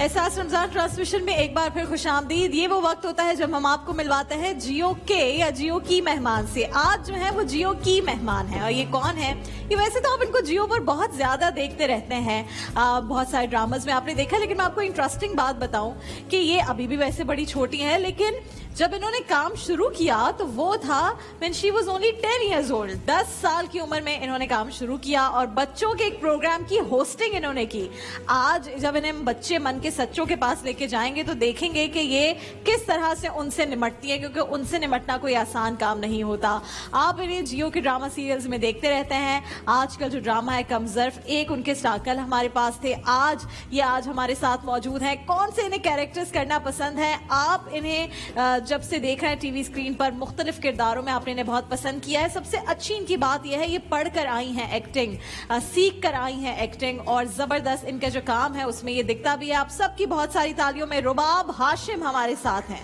एहसास रमजान ट्रांसमिशन में एक बार फिर खुशामदीद। ये वो वक्त होता है जब हम आपको मिलवाते हैं जियो के या जियो की मेहमान से। आज जो है वो जियो की मेहमान है। और ये कौन है? ये वैसे तो आप इनको जियो पर बहुत ज्यादा देखते रहते हैं, बहुत सारे ड्रामाज में आपने देखा, लेकिन मैं आपको इंटरेस्टिंग बात बताऊं कि ये अभी भी वैसे बड़ी छोटी है, लेकिन जब इन्होंने काम शुरू किया तो वो था when she was only 10 years old। 10 साल की उम्र में इन्होंने काम शुरू किया और बच्चों के एक प्रोग्राम की होस्टिंग इन्होंने की। आज जब इन्हें बच्चे मन के सच्चों के पास लेके जाएंगे तो देखेंगे कि ये किस तरह से उनसे निमटती है, क्योंकि उनसे निमटना कोई आसान काम नहीं होता। आप इन्हें जियो के ड्रामा सीरियल्स में देखते रहते हैं। आजकल जो ड्रामा है कम ज़र्फ, एक उनके स्टार कल हमारे पास थे, आज हमारे साथ मौजूद हैं। कौन से इन्हें कैरेक्टर्स करना पसंद है? आप इन्हें जब से देख रहे हैं टीवी स्क्रीन पर मुख्तलिफ किरदारों में, आपने इन्हें बहुत पसंद किया है। सबसे अच्छी इनकी बात यह है ये पढ़कर आई हैं एक्टिंग, सीख कर आई हैं एक्टिंग, और जबरदस्त इनका जो काम है उसमें ये दिखता भी है। आप सबकी बहुत सारी तालियों में रुबाब हाशिम हमारे साथ हैं।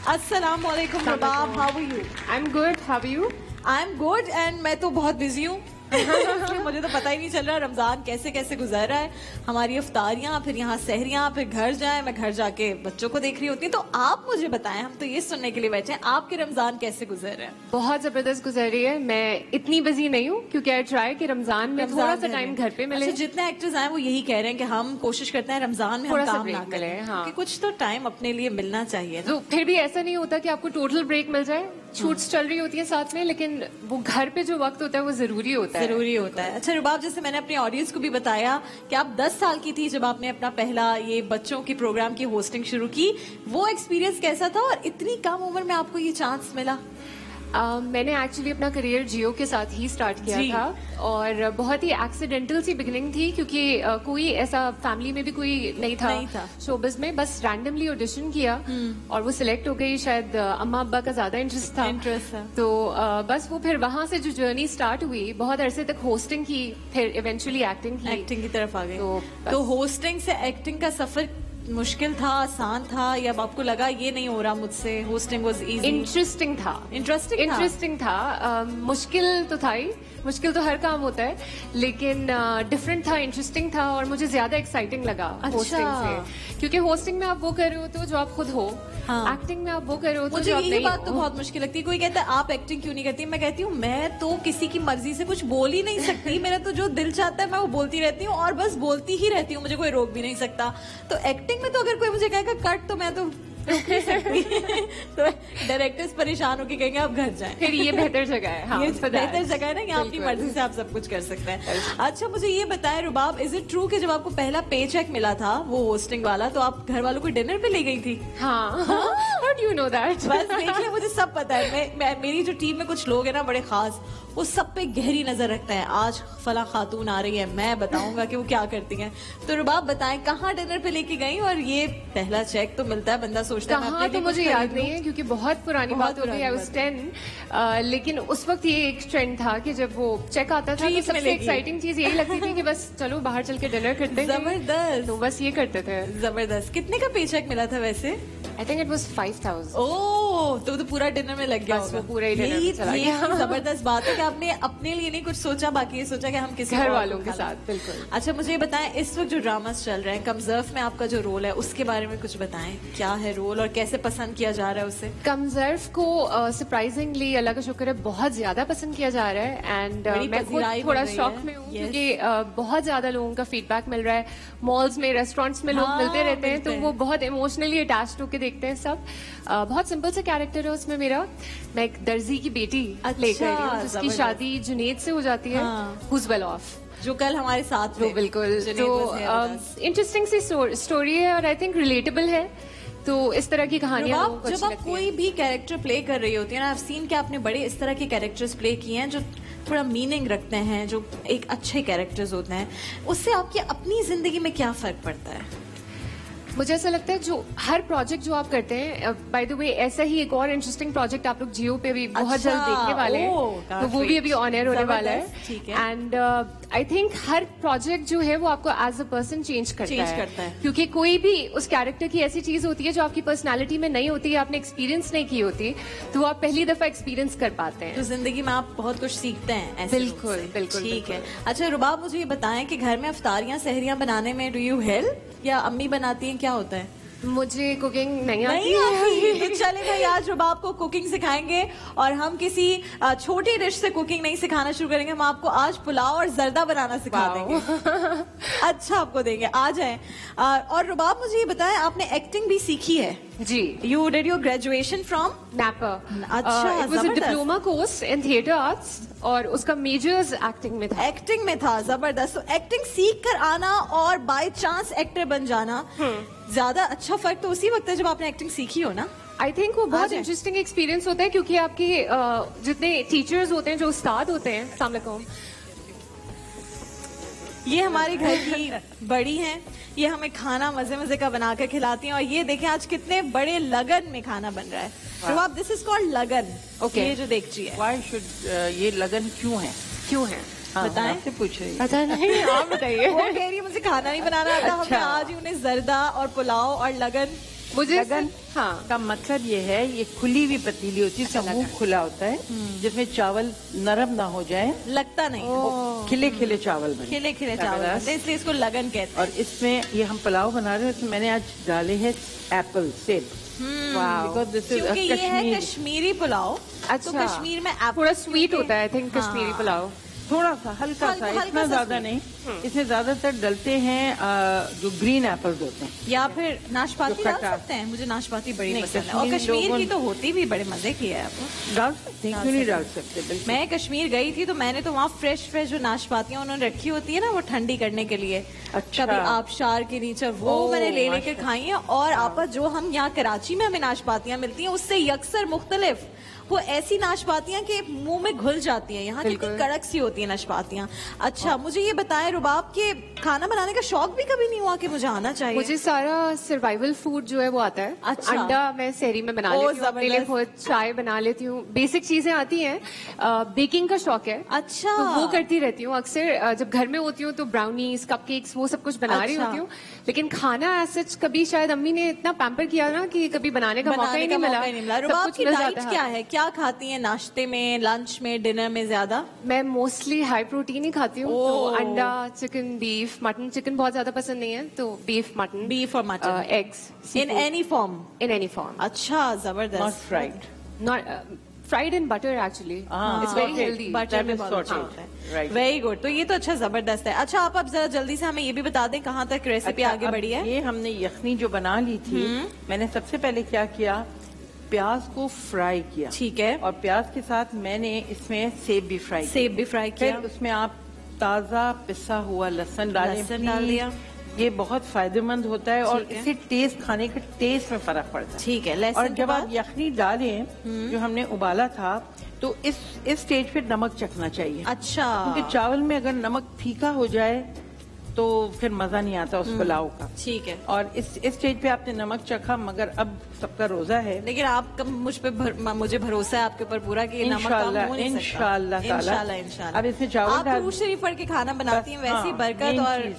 अस्सलाम वालेकुम Rubab, how are you? I am good, how are you? I am good and मैं तो बहुत बिजी हूँ। मुझे तो पता ही नहीं चल रहा रमजान कैसे कैसे गुजर रहा है। हमारी इफ्तारियां, फिर यहाँ सहरियां, फिर घर जाए, मैं घर जाके बच्चों को देख रही होती हूँ। तो आप मुझे बताएं, हम तो ये सुनने के लिए बैठे हैं, आपके रमजान कैसे गुजर रहे हैं? बहुत जबरदस्त गुजर रही है। मैं इतनी बिजी नहीं हूँ क्योंकि आई ट्राई कि रमजान में थोड़ा सा टाइम घर पे मिले। अच्छा, जितने एक्टर्स आए वो यही कह रहे हैं कि हम कोशिश करते हैं रमजान में हम काम ना करें, हाँ। कि कुछ तो टाइम अपने लिए मिलना चाहिए। तो फिर भी ऐसा नहीं होता कि आपको टोटल ब्रेक मिल जाए। शूट्स चल रही होती है साथ में, लेकिन वो घर पे जो वक्त होता है वो जरूरी होता है। अच्छा रुबाब, जैसे मैंने अपने ऑडियंस को भी बताया कि आप 10 साल की थी जब आपने अपना पहला ये बच्चों के प्रोग्राम की होस्टिंग शुरू की। वो एक्सपीरियंस कैसा था और इतनी कम उम्र में आपको ये चांस मिला? मैंने एक्चुअली अपना करियर जियो के साथ ही स्टार्ट किया था, और बहुत ही एक्सीडेंटल सी बिगिनिंग थी क्योंकि कोई ऐसा फैमिली में भी कोई नहीं था शोबिज में। बस रैंडमली ऑडिशन किया और वो सिलेक्ट हो गई। शायद अम्मा अब्बा का ज्यादा इंटरेस्ट था। तो बस वो फिर वहां से जो जर्नी स्टार्ट हुई, बहुत अरसे तक होस्टिंग की, फिर इवेंचुअली एक्टिंग की तरफ आ गई। तो होस्टिंग से एक्टिंग का सफर मुश्किल था, आसान था, या आपको लगा ये नहीं हो रहा मुझसे? Hosting was easy? इंटरेस्टिंग था। मुश्किल तो था ही, मुश्किल तो हर काम होता है, लेकिन डिफरेंट था, इंटरेस्टिंग था, और मुझे ज्यादा एक्साइटिंग लगा होस्टिंग से। क्योंकि होस्टिंग में आप वो कर रहे होते हो जो आप खुद हो, एक्टिंग में आप वो कर रहे हो मुझे ये बात तो बहुत मुश्किल लगती है। कोई कहता है आप एक्टिंग क्यों नहीं करती? मैं कहती हूँ मैं तो किसी की मर्जी से कुछ बोल ही नहीं सकती। मेरा तो जो दिल चाहता है मैं वो बोलती रहती हूँ, और बस बोलती ही रहती हूँ, मुझे कोई रोक भी नहीं सकता। तो एक्टिंग में तो अगर कोई मुझे कहेगा कट, तो मैं तो रुक नहीं सकती। तो डायरेक्टर्स परेशान होकर कहेंगे आप घर जाएं। फिर ये बेहतर जगह है। हाँ, ये बेहतर जगह है ना, यहाँ अपनी मर्जी से आप सब कुछ कर सकते हैं। अच्छा, मुझे ये बताएं रुबाब, इज इट ट्रू कि जब आपको पहला पे चेक मिला था वो होस्टिंग वाला, तो आप घर वालों को डिनर पे ले गई थी? हाँ। How do you know that? बस देख ले, मुझे सब पता है। मेरी जो टीम में कुछ लोग हैं ना बड़े खास, वो सब पे गहरी नजर रखते हैं। आज फला खातून आ रही है, मैं बताऊंगा कि वो क्या करती हैं। तो रुबाब बताएं, कहाँ डिनर पे लेके गई? और ये पहला चेक तो मिलता है, बंदा सोचता है तो मुझे याद नहीं है क्योंकि बहुत पुरानी बात हो गई। आई वाज 10, लेकिन उस वक्त ये एक ट्रेंड था कि जब वो चेक आता था तो सबसे एक्साइटिंग चीज यही लगती थी कि बस चलो बाहर चल के डिनर करते हैं। जबरदस्त। तो बस ये करते थे। जबरदस्त। कितने का पे चेक मिला था वैसे? I think it was 5000। ओह, तो पूरा डिनर में लग गया होगा। पूरा ही डिनर में चला गया। जबरदस्त बात है कि आपने अपने लिए नहीं कुछ सोचा, बाकी ये सोचा कि हम किसी घर वालों के साथ। बिल्कुल। अच्छा, मुझे ये बताएं, इस वक्त जो ड्रामास चल रहे हैं कम ज़र्फ में, आपका जो रोल है उसके बारे में कुछ बताएं। क्या है रोल और कैसे पसंद किया जा रहा है उसे? कम ज़र्फ को सरप्राइजिंगली अल्लाह का शुक्र है बहुत ज्यादा पसंद किया जा रहा है, एंड मैं खुद थोड़ा शॉक में हूँ क्योंकि बहुत ज्यादा लोगों का फीडबैक मिल रहा है। मॉल्स में, रेस्टोरेंट्स में लोग मिलते रहते हैं, तो वो बहुत इमोशनली अटैच्ड होकर देखते हैं सब। बहुत सिंपल सा कैरेक्टर है उसमें मेरा। मैं एक दर्जी की बेटी लेकर आई हूँ जिसकी शादी जुनेद से हो जाती है, who's well off, जो कल हमारे साथ थे। बिल्कुल। तो इंटरेस्टिंग सी स्टोरी है और आई थिंक रिलेटेबल है। तो इस तरह की कहानियां जब आप कोई भी कैरेक्टर प्ले कर रही होती है ना, I've seen कि आपने बड़े इस तरह के कैरेक्टर्स प्ले किए हैं जो थोड़ा मीनिंग रखते हैं, जो एक अच्छे कैरेक्टर्स होते हैं, उससे आपकी अपनी जिंदगी में क्या फर्क पड़ता है? मुझे ऐसा लगता है जो हर प्रोजेक्ट जो आप करते हैं, बाय द वे ऐसा ही एक और इंटरेस्टिंग प्रोजेक्ट आप लोग जियो पे भी बहुत जल्द देखने वाले हैं, तो वो भी अभी ऑन एयर होने वाला है। And I think her project जो है वो आपको एज अ पर्सन चेंज करता है, क्योंकि कोई भी उस कैरेक्टर की ऐसी चीज होती है जो आपकी पर्सनैलिटी में नहीं होती है, आपने एक्सपीरियंस नहीं की होती, तो आप पहली दफा एक्सपीरियंस कर पाते हैं। तो जिंदगी में आप बहुत कुछ सीखते हैं ऐसे। बिल्कुल बिल्कुल। ठीक है। अच्छा रुबाब, मुझे ये बताएं कि घर में अफ्तारियां सहरियां बनाने में डू यू हेल्प, या अम्मी बनाती हैं? क्या होता है? मुझे कुकिंग नहीं आती नहीं आती। तो चले भाई, आज रुबाब को कुकिंग सिखाएंगे और हम किसी छोटी डिश से कुकिंग नहीं सिखाना शुरू करेंगे, हम आपको आज पुलाव और जर्दा बनाना सिखा देंगे। अच्छा आपको देंगे, आ जाएं। और रुबाब मुझे ये बताएं, आपने एक्टिंग भी सीखी है? जी। You did your graduation from NAPA। अच्छा, इट वाज अ जबरदस्त। Diploma course in theatre arts और उसका मेजर्स एक्टिंग में था। एक्टिंग में था, जबरदस्त। तो एक्टिंग सीख कर आना और बाय चांस एक्टर बन जाना, ज्यादा अच्छा फर्क तो उसी वक्त है जब आपने एक्टिंग सीखी हो ना? आई थिंक वो बहुत जाए। इंटरेस्टिंग एक्सपीरियंस होता है क्योंकि आपके जितने टीचर्स होते हैं, जो उस्ताद होते हैं, अस्सलाम वालेकुम, ये हमारे घर की बड़ी हैं, ये हमें खाना मजे मजे का बना कर खिलाती हैं। और ये देखें आज कितने बड़े लगन में खाना बन रहा है। रुबाब, दिस इज कॉल्ड लगन। Okay. ये जो देखची है, Why should ये लगन क्यों है? क्यों है? बताएं। आपसे पूछ रही पता नहीं, आप बताइए। वो कह रही है मुझे खाना नहीं बनाना आता। हमने अच्छा। आज ही उन्हें जर्दा और पुलाव और लगन। मुझे लगन हाँ, का मतलब ये है, ये खुली हुई पतीली होती है, इसका मुंह खुला होता है, जिसमें चावल नरम ना हो जाए, लगता नहीं, खिले खिले चावल बने। खिले खिले चावल जबरदस्त। बनते हैं, इसलिए इसको लगन कहते हैं। और इसमें ये हम पुलाव बना रहे हैं, इसमें मैंने आज डाले हैं एप्पल सेब, बिकॉज दिस इज क्योंकि ये है कश्मीर। कश्मीरी पुलाव। अच्छा। तो कश्मीर में apple थोड़ा स्वीट होता है, आई थिंक, हाँ। कश्मीरी पुलाव। थोड़ा सा हल्का सा, हल्का इतना सा ज्यादा sweet। नहीं। इसमें ज्यादातर डलते हैं जो ग्रीन एप्पल्स होते हैं। या फिर नाशपाती जो डाल खट्टा। सकते हैं, मुझे नाशपाती बड़ी नहीं, पसंद है। और कश्मीरी कश्मीर लोगों- की तो होती भी बड़े मजे की है आपको। डाल सकते हैं, क्यों नहीं डाल सकते? बिल्कुल। मैं कश्मीर गई थी तो मैंने तो वहाँ फ्रेश फ्रेश जो नाशपातियाँ उन्होंने रखी होती है ना, वो ठंडी करने के लिए, अच्छा। कभी आबशार के नीचे, वो ओह, मैंने ले लेकर माशाल्लाह। खाई है। और आपा जो हम यहाँ कराची में हमें नाशपातियाँ मिलती हैं, उससे यकसर मुख्तलिफ वो ऐसी नाशपातियाँ के मुंह में घुल जाती हैं। यहाँ कितनी बिल्कुल। कड़क सी होती है नाशपातियाँ। अच्छा, मुझे ये बताएं रुबाब, के खाना बनाने का शौक भी कभी नहीं हुआ कि मुझे आना चाहिए? मुझे सारा सर्वाइवल फूड जो है वो आता है। अच्छा। अंडा मैं सहरी में बना ओ, लेती हूँ, अपने लिए जबरदस्त। खुद चाय बना लेती हूँ, बेसिक चीजें आती हैं। बेकिंग का शौक है, अच्छा। तो वो करती रहती हूँ अक्सर। जब घर में होती हूँ तो ब्राउनीज, कपकेक्स, वो सब कुछ बना रही अच्छा। होती हूँ। लेकिन खाना सच कभी शायद अम्मी ने इतना पैम्पर किया ना कि कभी बनाने का मौका ही नहीं मिला। सब रुबाब कुछ की मिल डाइट जाता क्या है। है? क्या खाती हैं नाश्ते में, लंच में, डिनर में ज्यादा? मैं मोस्टली हाई प्रोटीन ही खाती हूँ, तो ओह। अंडा, चिकन, बीफ, मटन। चिकन बहुत ज्यादा पसंद नहीं है, तो बीफ, मटन, बीफ और mutton, eggs, in any form? in any form. अच्छा, जबरदस्त। Not fried. Not fried in butter actually. It's very okay. healthy. Butter That में is बहुत अच्छा sorted. होता है। Right. Very good. तो ये तो अच्छा, जबरदस्त है। अच्छा, आप अब जरा जल्दी से हमें ये भी बता दें कहाँ तक रेसिपी अच्छा, आगे अब बढ़ी है? ये हमने यखनी जो बना ली थी, मैंने सबसे पहले क्या किया, प्याज को फ्राई किया। ठीक है। और प्याज के साथ मैंने इसमें सेब भी फ्राई सेब भी फ्राई किया। किया। फिर उसमें आप ताजा पिसा हुआ लहसुन डालें। लहसुन डाल please। दिया। ये बहुत फायदेमंद होता है और ठीक है। इससे टेस्ट, खाने के टेस्ट में फर्क पड़ता है। ठीक है। और लहसुन के जब आप बाद यखनी डालें, जो हमने उबाला था, तो इस स्टेज पे नमक चखना चाहिए। अच्छा, क्योंकि चावल में अगर नमक फीका हो जाए तो फिर मजा नहीं आता उस पुलाव का। ठीक है। और इस स्टेज पे आपने नमक चखा, मगर अब सबका रोजा है। लेकिन आपका मुझे भरोसा है आपके ऊपर पूरा कि नमक कम इंशाल्लाह, हो नहीं सकता। इंशाल्लाह ताला। इंशाल्लाह, इंशाल्लाह। अब इसमें चावल आप डाल- दुरूद शरीफ पढ़ के खाना बनाती हैं, बस, वैसी हाँ, बरकत main और चीज।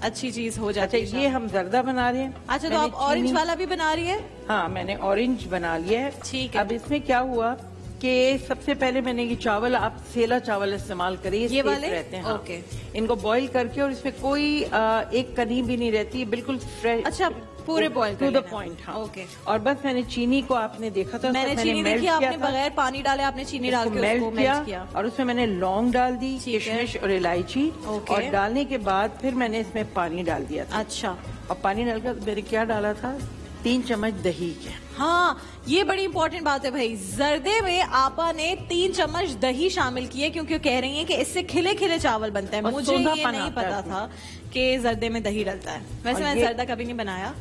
अच्छी चीज हो अच्छा, जाती है। ये हम जर्दा बना रहे हैं। अच्छा, तो मैंने आप ऑरेंज चीनी- वाला भी बना रही है? हाँ, मैंने ऑरेंज बना लिया है। ठीक है। अब इसमें क्या हुआ कि सबसे पहले मैंने ये चावल, आप सेला चावल इस्तेमाल करिए, ये safe वाले? रहते हैं। हाँ। ओके। इनको बॉईल करके, और इसमें कोई एक कनी भी नहीं रहती, बिल्कुल फ्रेश। अच्छा, पूरे boil टू कर द लेना। पॉइंट। हाँ। ओके। और बस मैंने चीनी को, आपने देखा था, मैंने चीनी मेल्ट देखी, किया आपने था। बगैर पानी डाले आपने चीनी डाल के मेल्ट उसको किया, मेल्ट किया। और उसमें मैंने लौंग डाल दी, ठीक है। किशमिश और इलायची। ओके। और डालने के बाद फिर मैंने इसमें पानी डाल दिया था। अच्छा, और पानी डालकर मैंने क्या डाला था, 3 चम्मच दही के। हाँ, ये बड़ी इंपॉर्टेंट बात है भाई। जर्दे में आपा ने 3 चम्मच दही शामिल किए, क्योंकि वो कह रही हैं कि इससे खिले खिले चावल बनते हैं। और मुझे ये सोंधापन नहीं आता है पता था कि जर्दे में दही डलता है। वैसे और मैंने ये- जर्दा कभी नहीं बनाया।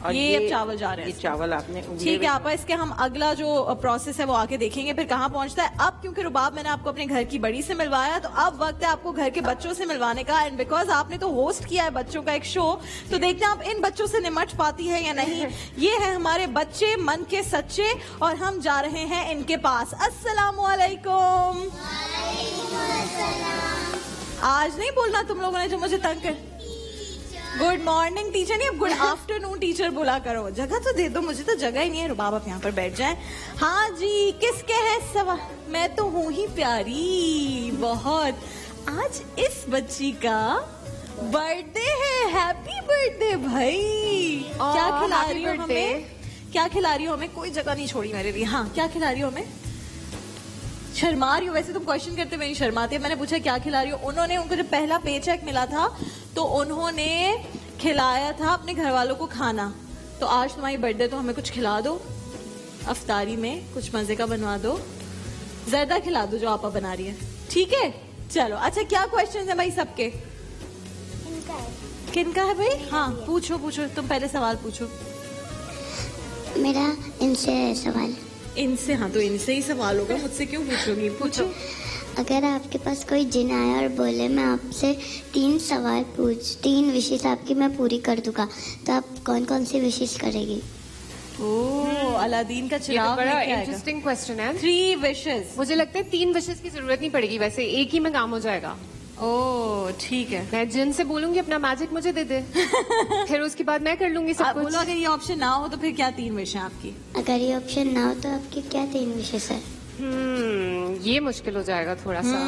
और ये अब चावल जा रहे ये हैं। चावल आपने उंगली ठीक है में- आपा, इसके हम अगला जो प्रोसेस है वो आके देखेंगे फिर कहाँ पहुंचता है। अब क्योंकि रुबाब मैंने आपको अपने घर की बड़ी से मिलवाया, तो अब वक्त है आपको घर के बच्चों से मिलवाने का। एंड बिकॉज आपने तो होस्ट किया है बच्चों का एक शो, तो देखते हैं आप इन बच्चों से निमट पाती है या नहीं। ये है हमारे बच्चे, मन के सच्चे, और हम जा रहे हैं इनके पास। अस्सलामुअलैकुम। आज नहीं बोलना तुम लोगों ने जो मुझे तंग कर। गुड मॉर्निंग टीचर नहीं, अब गुड आफ्टरनून टीचर बोला करो। जगह तो दे दो, मुझे तो जगह ही नहीं है। रुबाब आप यहाँ पर बैठ जाए। हाँ जी, किसके है सवाल? मैं तो हूँ ही प्यारी बहुत। आज इस बच्ची का बर्थडे है। हैप्पी बर्थडे भाई। क्या खिला happy रही हो birthday. हमें? क्या खिला रही हो हमें? कोई जगह नहीं छोड़ी मेरे लिए। हाँ, क्या खिला रही हो हमें? शर्मा रही हो? वैसे तुम क्वेश्चन करते हुए नहीं शर्माती। मैंने पूछा क्या खिला रही हो, उन्होंने, उनको जब पहला पे चेक मिला था तो उन्होंने खिलाया था अपने घर वालों को खाना। तो आज तुम्हारी बर्थडे, तो हमें कुछ खिला दो, अफ्तारी में कुछ मजे का बनवा दो, ज्यादा खिला दो जो आपा बना रही है, ठीक है? चलो, अच्छा क्या क्वेश्चन है भाई सबके? किनका है भाई? हाँ, पूछो पूछो, तुम पहले सवाल पूछो। मेरा इनसे सवाल। इनसे? हाँ, तो इनसे ही सवाल होगा, मुझसे क्यों पूछोगी? पूछो। अगर आपके पास कोई जिन आया और बोले मैं आपसे 3 विशेष आपकी मैं पूरी कर दूंगा, तो आप कौन कौन सी विशेष करेगी? ओह, अलादीन का ये तो चिराग बड़ा लेके आएगा। इंटरेस्टिंग क्वेश्चन है। 3 विशेस। मुझे लगता है 3 विशेष की जरूरत नहीं पड़ेगी, वैसे एक ही में काम हो जाएगा। ओह, ठीक है। मैं जिन से बोलूंगी अपना मैजिक मुझे दे दे, फिर उसके बाद मैं कर लूंगी सब आप कुछ। बोलो अगर ये ऑप्शन ना हो तो फिर क्या 3 विश है आपकी? अगर ये ऑप्शन ना हो तो आपकी क्या 3 विशेष है? ये मुश्किल हो जाएगा थोड़ा सा।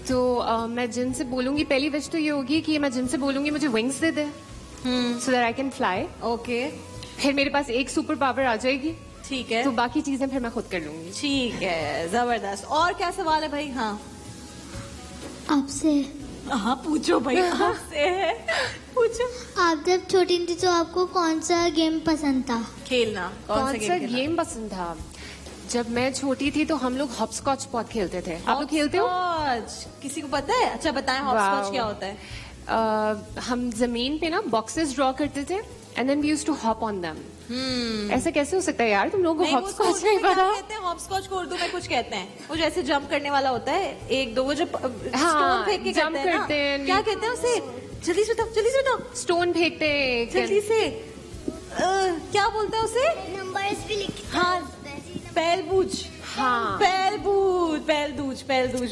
तो मैं जिन से बोलूंगी, पहली विश तो ये होगी कि मैं जिन से बोलूंगी मुझे wings they they, so that I can fly. Okay, फिर मेरे पास एक सुपर पावर आ जाएगी, ठीक है। तो बाकी चीजें फिर मैं खुद कर लूंगी। ठीक है, जबरदस्त। और क्या सवाल है भाई? हाँ आपसे। हाँ, पूछो भाई, आपसे है, पूछो। आप जब छोटी थी तो आपको कौन सा गेम पसंद था? खेलना। कौन सा खेलना? गेम पसंद था? जब मैं छोटी थी तो हम लोग हॉपस्कॉच बहुत खेलते थे। आप लोग खेलते हो? हॉपस्कॉच। किसी को पता है? अच्छा बताएं, हॉपस्कॉच वाओ। क्या होता है? हम जमीन पे ना बॉक्सेस ड्रॉ करते थे and then we used to hop on them. ऐसा कैसे हो सकता है यार, तुम लोगों को नहीं, वो हॉपस्कॉच उर्दू नहीं में क्या पता? कहते हैं? हॉपस्कॉच को उर्दू में कुछ कहते हैं, वो जैसे जंप करने वाला होता है, 1 2, वो जो स्टोन फेंक के jump करते हैं ना? करते हैं। क्या कहते हैं उसे? जल्दी से बताओ, जल्दी से बताओ, स्टोन फेंकते हैं। जल्दी से। क्या बोलते हैं उसे? नंबर्स भी लिख। हाँ, पैलबूज। हाँ। पैलदूज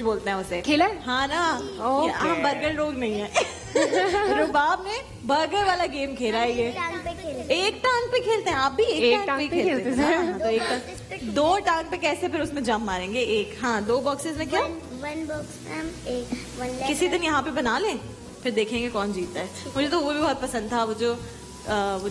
बोलते हैं उसे। खेला है? हाँ ना। ओके। हाँ, बर्गर लोग नहीं है। रुबाब ने बर्गर वाला गेम खेला है ये। एक टांग पे खेलते हैं, आप भी एक टांग पे खेलते थे ना? हाँ, तो एक टांग, 2 टांग पे कैसे फिर उसमें जंप मारेंगे? एक, हाँ, 2 बॉक्सेस में क्या? 1 बॉक्स में 1 किसी दिन यहाँ पे बना लें, फिर देखेंगे कौन जीतता है। मुझे तो वो भी बहुत पसंद था, वो जो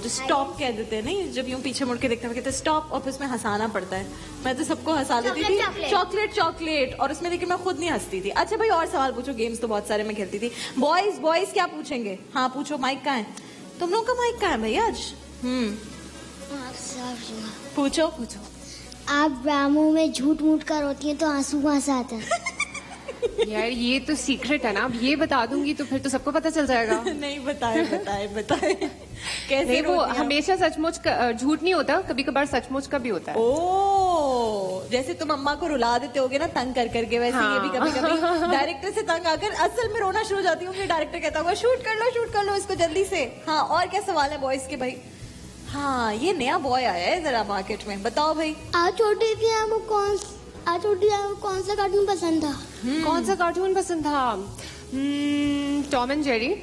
स्टॉप कह देते हैं, नहीं, जब यूं पीछे मुड़ के देखते हैं, कहते हैं स्टॉप, और फिर उसमें हंसाना पड़ता है। मैं तो सबको हंसा देती थी, चॉकलेट, और उसमें लेकिन मैं खुद नहीं हंसती थी। अच्छा भाई, और सवाल पूछो। गेम्स तो बहुत सारे मैं खेलती थी। बॉयज क्या पूछेंगे? हाँ पूछो, माइक कहाँ है? तुम लोग का माइक कहाँ है भाई आज? पूछो। आप ड्रामों में झूठ मूठ कर होती हैं तो आंसू कहाँ से आते हैं? यार ये तो सीक्रेट है ना, अब ये बता दूंगी तो फिर तो सबको पता चल जाएगा। नहीं, बताए कैसे? नहीं, वो रोती हैं? हमेशा सचमुच झूठ नहीं होता, कभी कभार सचमुच का भी होता है। ओ, जैसे तुम अम्मा को रुला देते होगे ना तंग कर करके, वैसे ये भी कभी कभी डायरेक्टर से तंग आकर असल में रोना शुरू हो जाती हूँ। डायरेक्टर कहता होगा शूट कर लो इसको जल्दी से। हाँ, और क्या सवाल है बॉयज के भाई? हाँ, ये नया बॉय आया है जरा मार्केट में, बताओ भाई। आज छोटी थी आपको कौन सा कार्टून पसंद था? कौन सा कार्टून पसंद था? टॉम एंड जेरी,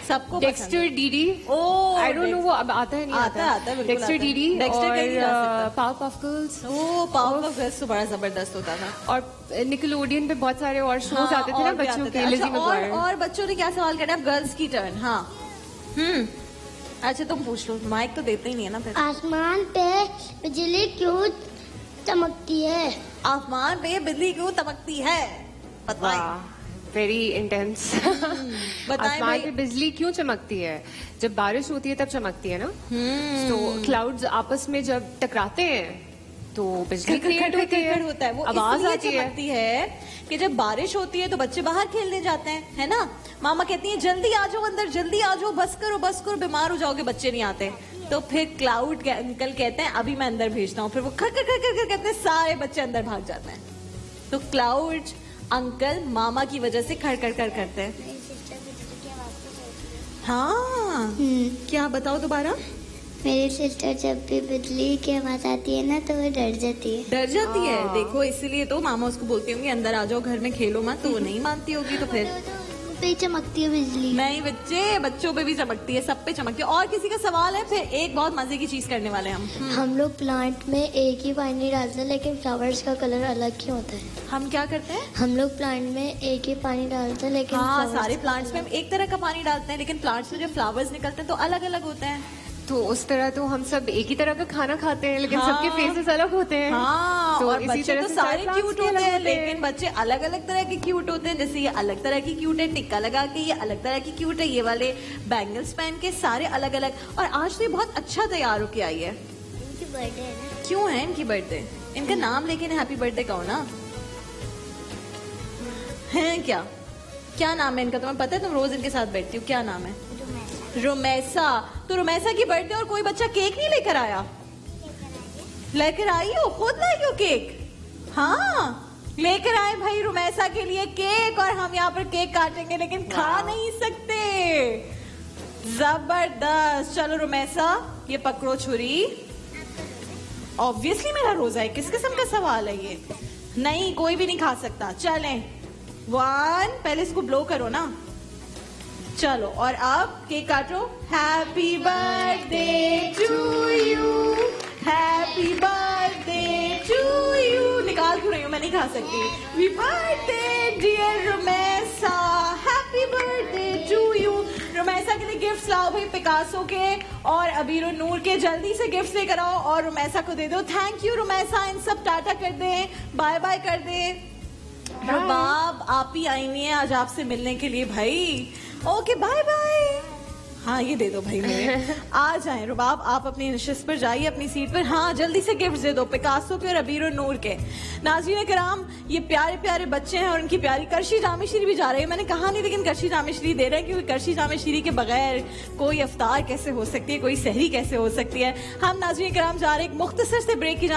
सबको Dexter Dee Dee. Oh, I don't know वो अब आता है नहीं आता है, बिल्कुल डेक्स्टर आता है। डीडी डेक्स्टर कहीं नहीं जा और सकता। Powerpuff Girls. ओ, पावरपफ गर्ल्स तो बड़ा जबरदस्त होता था। और निकलोडियन पे बहुत सारे और शोज हाँ, आते थे ना और भी बच्चों आते के। थे। लिज़ी अच्छा, मैगवायर। और बच्चों ने क्या सवाल करना है? गर्ल्स की टर्न। हाँ, अच्छा तुम पूछ लो, माइक तो देते ही नहीं है ना फिर। आसमान पे बिजली क्यों चमकती है? आसमान पे बिजली क्यों चमकती है? बताएं। Very intense. बताएं आसमान भाई। पे बिजली क्यों चमकती है? जब बारिश होती है तब चमकती है ना। तो क्लाउड्स आपस में जब टकराते हैं तो बिजली क्रिएट होती है, होता है, वो आवाज इसलिए आती है। चमकती है कि जब बारिश होती है तो बच्चे बाहर खेलने जाते हैं, है ना? मामा कहती है जल्दी आ जाओ अंदर, जल्दी आ जाओ, बस करो, बीमार हो जाओगे, बच्चे नहीं आते। तो फिर क्लाउड अंकल कहते हैं अभी मैं अंदर भेजता हूँ, फिर वो खर कहते हैं, सारे बच्चे अंदर भाग जाते हैं। तो क्लाउड अंकल मामा की वजह से खड़ करते हैं। हाँ, क्या बताओ दोबारा? मेरी सिस्टर जब भी बिजली की आवाज आती है ना तो वो डर जाती है। डर जाती है? देखो, इसीलिए तो मामा उसको बोलती होंगी अंदर आ जाओ, घर में खेलो मत, तो वो नहीं मानती होगी। तो फिर पे ही चमकती है बिजली। नहीं बच्चे, बच्चों पे भी चमकती है, सब पे चमकती है। और किसी का सवाल है? फिर एक बहुत मजे की चीज करने वाले हैं हम। हम लोग प्लांट में एक ही पानी डालते हैं लेकिन फ्लावर्स का कलर अलग क्यों होता है? हम क्या करते हैं? हम लोग प्लांट में एक ही पानी डालते हैं लेकिन हाँ, flowers सारे का प्लांट्स में हम एक तरह का पानी डालते हैं, लेकिन प्लांट्स में जो फ्लावर्स निकलते हैं तो अलग अलग होते हैं। तो उस तरह तो हम सब एक ही तरह का खाना खाते हैं, लेकिन हाँ। सबके फेसेस अलग होते हैं। हाँ, तो और इसी बच्चे तरह तो से सारे plants क्यूट भी होते अलग हैं, होते हैं। लेकिन बच्चे अलग अलग तरह के क्यूट होते हैं। जैसे ये अलग तरह की क्यूट है, टिक्का लगा के, ये अलग तरह की क्यूट है, ये वाले बैंगल्स पहन के, सारे अलग अलग। और आज तो ये बहुत अच्छा तैयार होके आई है। इनकी बर्थडे है ना। क्यों है इनकी बर्थडे? इनका नाम लेके हैप्पी बर्थडे कहो ना। है क्या? क्या नाम है इनका? तुम्हें पता है? तुम रोज इनके साथ बैठती हो। क्या नाम है? रोमैसा। तो रोमैसा की बर्थडे और कोई बच्चा केक नहीं लेकर आया? लेकर आई हो? खुद लाई हो केक? हाँ, लेकर आए भाई रोमैसा के लिए केक, और हम यहाँ पर केक काटेंगे लेकिन खा नहीं सकते। जबरदस्त। चलो रोमैसा, ये पकड़ो छुरी। ऑब्वियसली मेरा रोजा है, किस किस्म का सवाल है ये? नहीं, कोई भी नहीं खा सकता। चलें, 1, पहले इसको ब्लो करो ना। चलो, और अब केक काटो। Happy birthday to you, happy birthday to you. निकाल क्यों रही हूँ? मैं नहीं खा सकती। Happy birthday dear Romaisa, happy birthday to you. Romaisa के लिए गिफ्ट्स लाओ भाई, पिकासो के और अबीर और नूर के। जल्दी से गिफ्ट्स लेकर आओ और रोमैसा को दे दो। Thank you Romaisa. इन सब टाटा कर दे, बाय बाय कर दे। रबाब, आप ही आई नहीं है आज आपसे मिलने के लिए भाई। Okay, bye bye. हाँ, ये दे दो भाई मेरे। आ जाएं रुबाब, आप अपनी नशिस्त पर जाइए, अपनी सीट पर। हाँ, जल्दी से गिफ्ट दे दो, पिकासो के और अबीर और नूर के। नाज़रीन कराम, ये प्यारे प्यारे बच्चे हैं और उनकी प्यारी करशी जामे शीरी भी जा रही है। मैंने कहा नहीं, लेकिन करशी जामे शीरी दे रहे हैं, क्योंकि करशी जामे शीरी के बगैर कोई अफ्तार कैसे हो सकती है, कोई सहरी कैसे हो सकती है। हम नाज़रीन कराम जा रहे हैं एक मुख्तसर से ब्रेक की